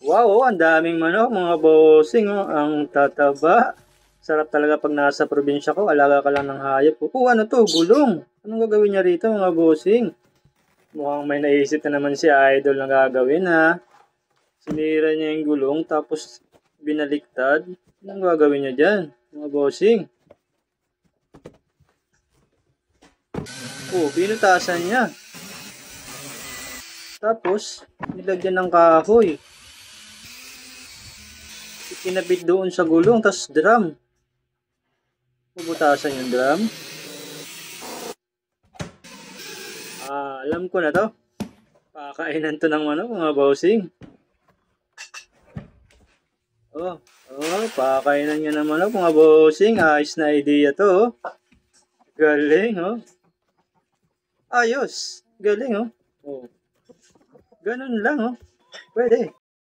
Wow, oh, ang daming manok mga bossing. Oh. Ang tataba. Sarap talaga pag nasa probinsya ko. Alaga ka lang ng hayop. Oh, ano to? Gulong. Anong gagawin niya rito mga bossing? Mukhang may naisip na naman si Idol na gagawin ha. Sinira niya yung gulong tapos binaliktad. Anong gagawin niya dyan mga bossing? Oh, binutasan niya. Tapos, nilagyan ng kahoy. Ikinabit doon sa gulong, tas drum. Bubutasan yung drum. Alam ko na to. Pakainan to ng manok mga bossing. Pakainan niya ng manok mga bossing. Ayos na idea to. Galing oh. Ayos. Galing oh. Ganun lang oh. Pwede.